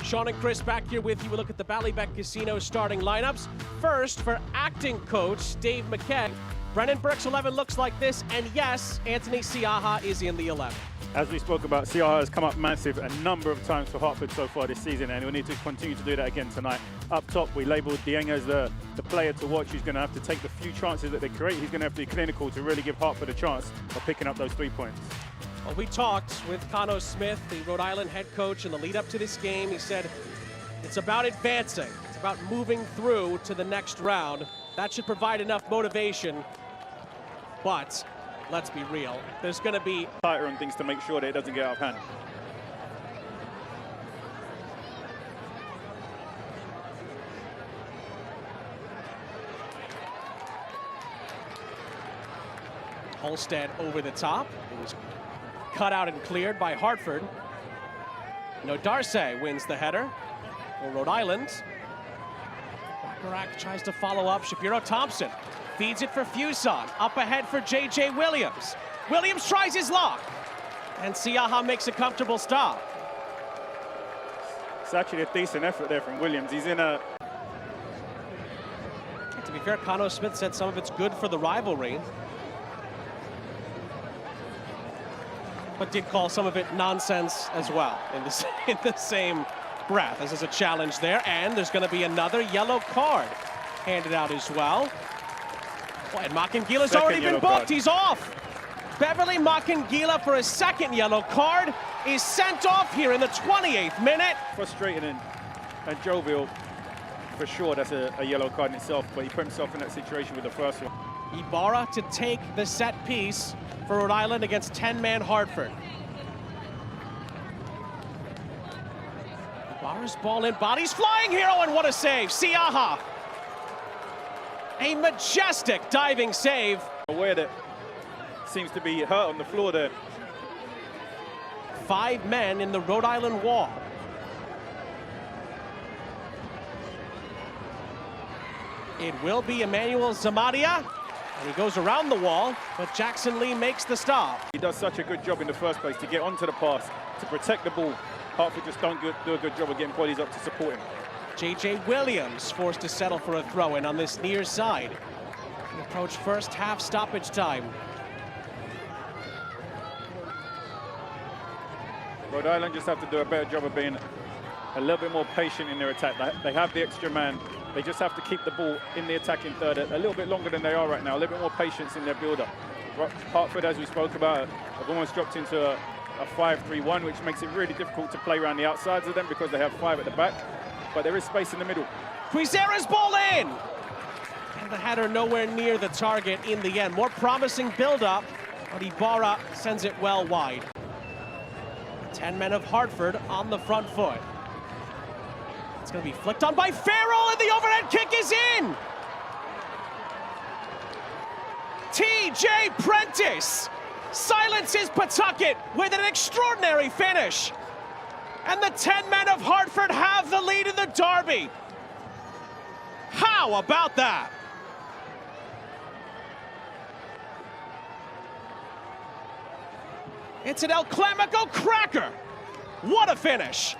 Sean and Chris back here with you. We look at the Ballybet Casino starting lineups. First, for acting coach Dave McKay, Brennan Burke's 11 looks like this, and yes, Anthony Siaha is in the 11. As we spoke about, Siaha has come up massive a number of times for Hartford so far this season, and we'll need to continue to do that again tonight. Up top, we labelled Dieng as the player to watch. He's going to have to take the few chances that they create. He's going to have to be clinical to really give Hartford a chance of picking up those 3 points. Well, we talked with Cano Smith, the Rhode Island head coach, in the lead up to this game. He said it's about advancing. It's about moving through to the next round. That should provide enough motivation. But let's be real, there's going to be tighter on things to make sure that it doesn't get out of hand. Holstead over the top. It was cut out and cleared by Hartford. Darce wins the header for Rhode Island. Bacharach tries to follow up. Shapiro Thompson feeds it for Fuson. Up ahead for J.J. Williams. Williams tries his lock. And Siaha makes a comfortable stop. It's actually a decent effort there from Williams. He's in a... To be fair, Cano Smith said some of it's good for the rivalry, but did call some of it nonsense as well in the same breath. This is a challenge there, and there's going to be another yellow card handed out as well. Boy, and Makangila's already been booked. He's off. Beverly Makangila for a second yellow card is sent off here in the 28th minute. Frustrating and jovial, for sure. That's a yellow card in itself, but he put himself in that situation with the first one. Ibarra to take the set piece for Rhode Island against 10-man Hartford. Ibarra's ball in, bodies flying here, and what a save. Siaha. A majestic diving save. Aware that seems to be hurt on the floor there. 5 men in the Rhode Island wall. It will be Emmanuel Zamadia, and he goes around the wall, but Jackson Lee makes the stop. He does such a good job in the first place to get onto the pass, to protect the ball. Hartford just don't do a good job of getting bodies up to support him. J.J. Williams forced to settle for a throw-in on this near side. We approach first half stoppage time. Rhode Island just have to do a better job of being a little bit more patient in their attack. They have the extra man. They just have to keep the ball in the attacking third a little bit longer than they are right now. A little bit more patience in their build-up. Hartford, as we spoke about, have almost dropped into a 5-3-1, which makes it really difficult to play around the outsides of them because they have 5 at the back. But there is space in the middle. Quizera's ball in! And the header nowhere near the target in the end. More promising build-up, but Ibarra sends it well wide. 10 men of Hartford on the front foot. It's going to be flicked on by Farrell, and the overhead kick is in! T.J. Prentice silences Pawtucket with an extraordinary finish. And the 10 men of Hartford have the lead in the derby. How about that? It's an El Clamico cracker. What a finish.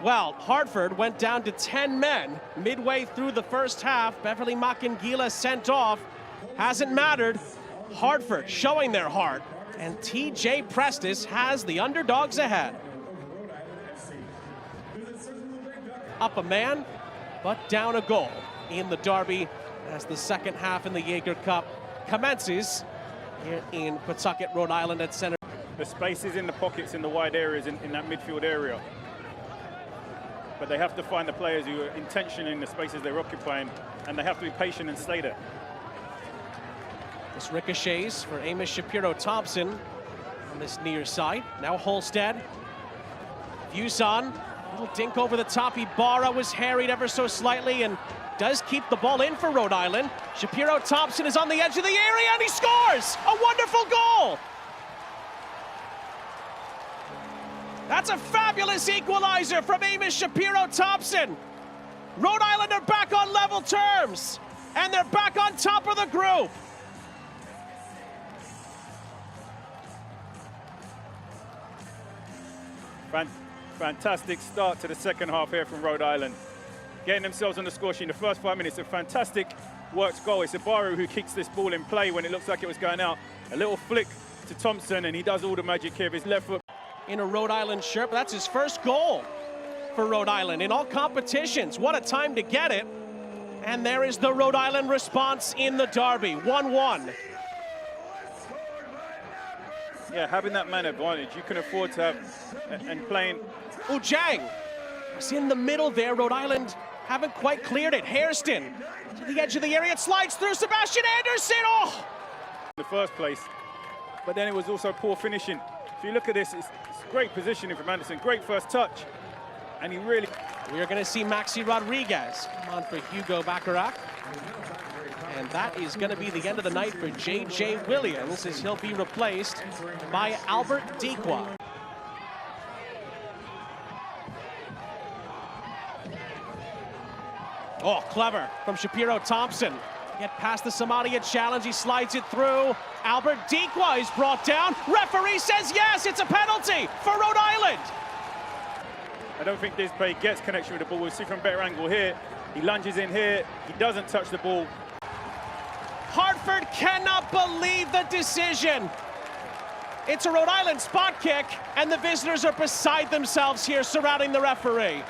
Well, Hartford went down to 10 men midway through the first half. Beverly Makangila sent off. Hasn't mattered. Hartford showing their heart. And T.J. Prentice has the underdogs ahead. Up a man, but down a goal in the derby as the second half in the Jaeger Cup commences here in Pawtucket, Rhode Island at center. The spaces in the pockets in the wide areas in that midfield area. But they have to find the players who are intentioning the spaces they're occupying, and they have to be patient and stay there. This ricochets for Amos Shapiro Thompson on this near side. Now Holstead. Fuson. Little dink over the top. Ibarra was harried ever so slightly and does keep the ball in for Rhode Island. Shapiro Thompson is on the edge of the area and he scores! A wonderful goal! That's a fabulous equalizer from Amos Shapiro Thompson. Rhode Island are back on level terms and they're back on top of the group. Fantastic start to the second half here from Rhode Island. Getting themselves on the score sheet in the first 5 minutes. A fantastic worked goal. It's Ibaru who keeps this ball in play when it looks like it was going out. A little flick to Thompson, and he does all the magic here with his left foot. In a Rhode Island shirt, but that's his first goal for Rhode Island in all competitions. What a time to get it. And there is the Rhode Island response in the derby, 1-1. Yeah, having that man advantage, you can afford to have, and playing. Ujang was in the middle there. Rhode Island haven't quite cleared it. Hairston to the edge of the area. It slides through Sebastian Anderson. Oh! In the first place, but then it was also poor finishing. If you look at this, it's great positioning from Anderson. Great first touch. And he really... We are going to see Maxi Rodriguez come on for Hugo Bacharach. And that is going to be the end of the night for J.J. Williams as he'll be replaced by Albert Dequa. Oh, clever from Shapiro Thompson. Get past the Somalia challenge, he slides it through. Albert Dequa is brought down. Referee says yes, it's a penalty for Rhode Island. I don't think Dispay gets connection with the ball. We'll see from a better angle here. He lunges in here, he doesn't touch the ball. Hartford cannot believe the decision. It's a Rhode Island spot kick, and the visitors are beside themselves here surrounding the referee.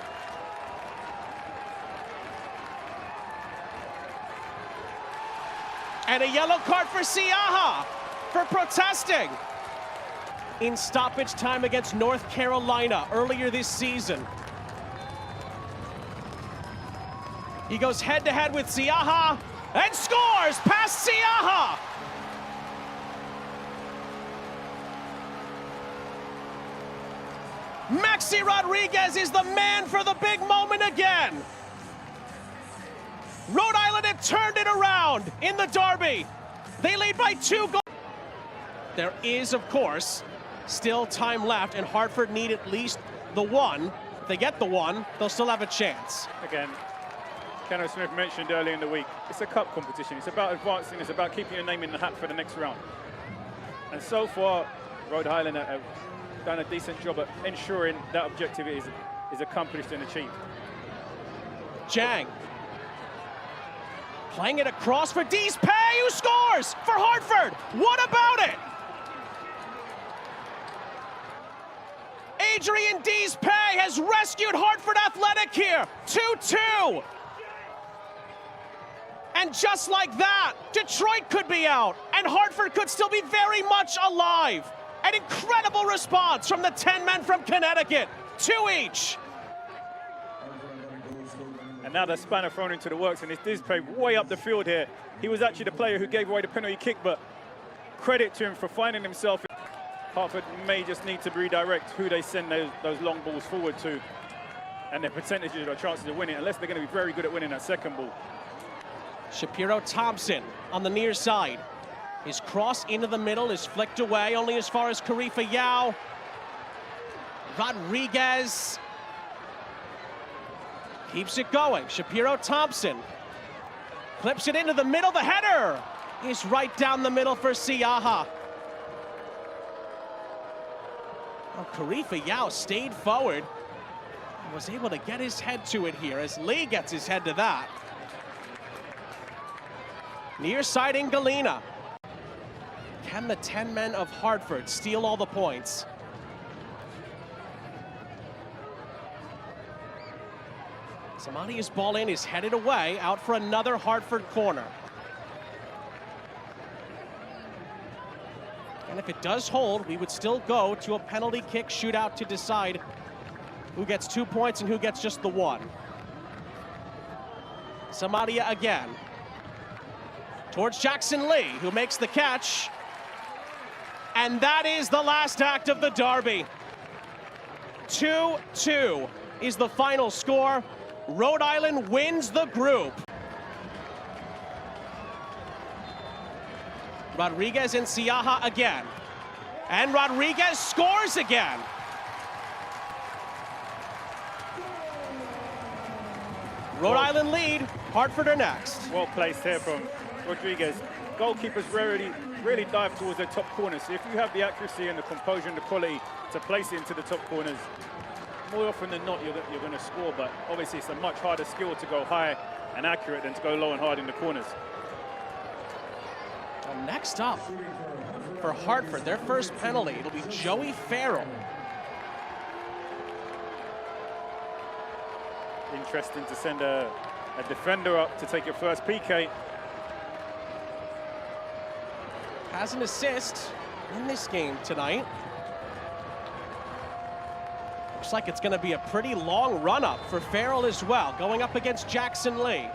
And a yellow card for Siaha for protesting. In stoppage time against North Carolina earlier this season. He goes head-to-head with Siaha and scores past Siaha. Maxi Rodriguez is the man for the big moment again. Rhode Island had turned it around in the derby. They lead by 2 goals. There is, of course, still time left, and Hartford need at least the 1. If they get the 1, they'll still have a chance. Again, Kenneth Smith mentioned earlier in the week, it's a cup competition. It's about advancing. It's about keeping your name in the hat for the next round. And so far, Rhode Island have done a decent job at ensuring that objective is accomplished and achieved. Jang playing it across for Dispay, who scores for Hartford. What about it? Adrian Dispay has rescued Hartford Athletic here, 2-2. And just like that, Detroit could be out, and Hartford could still be very much alive. An incredible response from the 10 men from Connecticut, 2 each. And now the spanner thrown into the works, and it's Dispay way up the field here. He was actually the player who gave away the penalty kick, but credit to him for finding himself. Hartford may just need to redirect who they send those long balls forward to, and their percentages or chances of winning, unless they're going to be very good at winning that second ball. Shapiro Thompson on the near side. His cross into the middle is flicked away, only as far as Karifa Yao. Rodriguez keeps it going. Shapiro Thompson clips it into the middle. The header is right down the middle for Siaha. Oh, Karifa Yao stayed forward and was able to get his head to it here as Lee gets his head to that. Near side in Galena. Can the 10 men of Hartford steal all the points? Samania's ball in is headed away, out for another Hartford corner. And if it does hold, we would still go to a penalty kick shootout to decide who gets 2 points and who gets just the 1. Samaria again. Towards Jackson Lee, who makes the catch. And that is the last act of the derby. 2-2 is the final score. Rhode Island wins the group. Rodriguez and Siaha again. And Rodriguez scores again. Rhode Island lead, Hartford are next. Well placed here from Rodriguez. Goalkeepers really dive towards their top corners. So if you have the accuracy and the composure and the quality to place it into the top corners, more often than not, you're going to score, but obviously it's a much harder skill to go high and accurate than to go low and hard in the corners. Well, next up for Hartford, their first penalty, it'll be Joey Farrell. Interesting to send a defender up to take your first PK. Has an assist in this game tonight. Looks like it's going to be a pretty long run-up for Farrell as well, going up against Jackson Lee.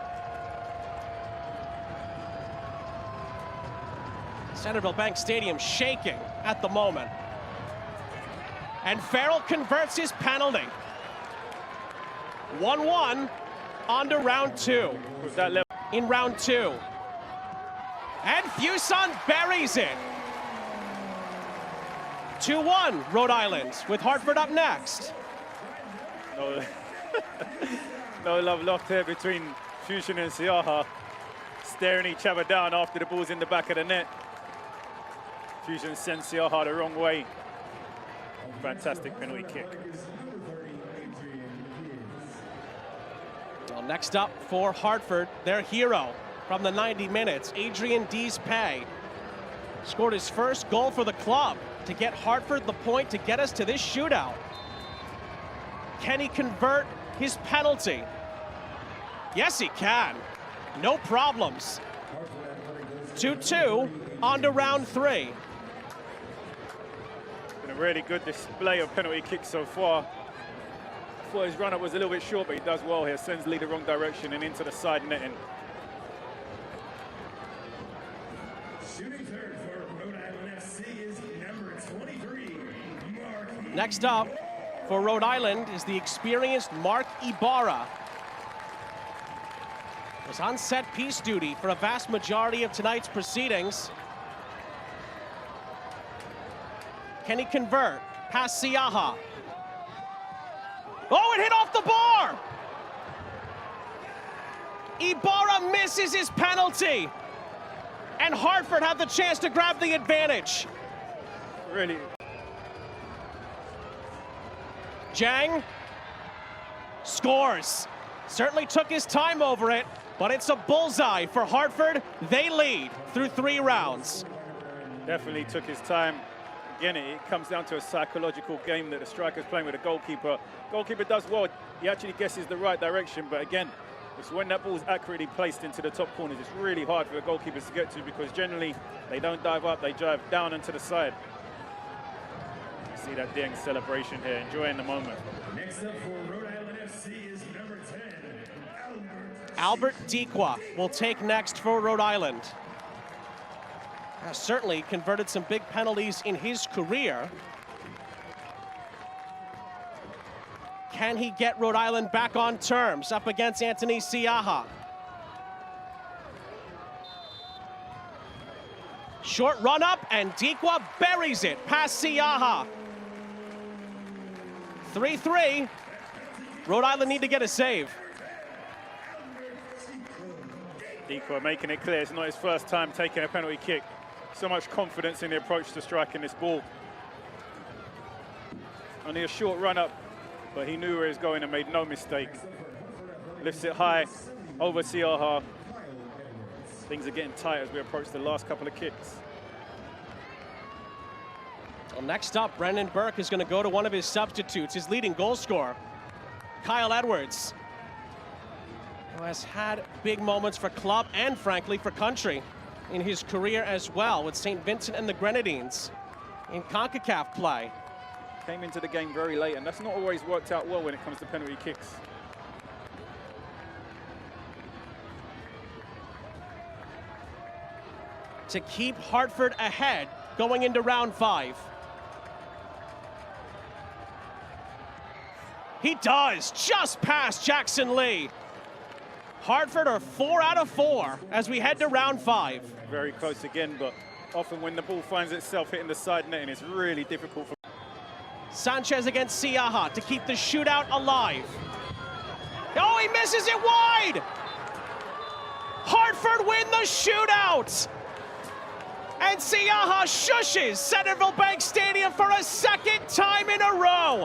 Centerville Bank Stadium shaking at the moment. And Farrell converts his penalty. 1-1 on to round two. In round two. And Fuson buries it. 2-1 Rhode Island, with Hartford up next. No love lost here between Fusion and Siaha, staring each other down after the ball's in the back of the net. Fusion sends Siaha the wrong way. Fantastic penalty kick. Well, next up for Hartford, their hero from the 90 minutes, Adrian Dees-Pay, scored his first goal for the club to get Hartford the point to get us to this shootout. Can he convert his penalty? Yes, he can. No problems. 2-2 on to round three. Been a really good display of penalty kicks so far. I thought his run-up was a little bit short, but he does well here. Sends Lee the wrong direction and into the side netting. Shooting third for Rhode Island FC is number 23, Mark. Next up for Rhode Island is the experienced Mark Ibarra. Was on set piece duty for a vast majority of tonight's proceedings. Can he convert? Past Siaha. Oh, it hit off the bar! Ibarra misses his penalty. And Hartford have the chance to grab the advantage. Really. Jang scores. Certainly took his time over it, but it's a bullseye for Hartford. They lead through 3 rounds. Definitely took his time. Again, it comes down to a psychological game that the striker's playing with the goalkeeper. Goalkeeper does well. He actually guesses the right direction, but again, it's when that ball's accurately placed into the top corners, it's really hard for the goalkeepers to get to, because generally they don't dive up, they drive down and to the side. You see that Dieng celebration here, enjoying the moment. Next up for Rhode Island FC is number 10, Albert Dequa will take next for Rhode Island. Has certainly converted some big penalties in his career. Can he get Rhode Island back on terms up against Anthony Siaha? Short run up, and Dequa buries it past Siaha. 3-3. Rhode Island need to get a save. Dequa making it clear it's not his first time taking a penalty kick. So much confidence in the approach to striking this ball. Only a short run up, but he knew where he was going and made no mistake. Lifts it high over Siaha. Things are getting tight as we approach the last couple of kicks. Well, next up, Brendan Burke is going to go to one of his substitutes, his leading goal scorer, Kyle Edwards, who has had big moments for club and, frankly, for country in his career as well, with St. Vincent and the Grenadines in CONCACAF play. Came into the game very late, and that's not always worked out well when it comes to penalty kicks. To keep Hartford ahead going into round 5. He does, just past Jackson Lee. Hartford are 4 out of 4 as we head to round 5. Very close again, but often when the ball finds itself hitting the side netting, it's really difficult for... Sanchez against Siaha to keep the shootout alive. Oh, he misses it wide! Hartford win the shootout! And Siaha shushes Centerville Bank Stadium for a second time in a row.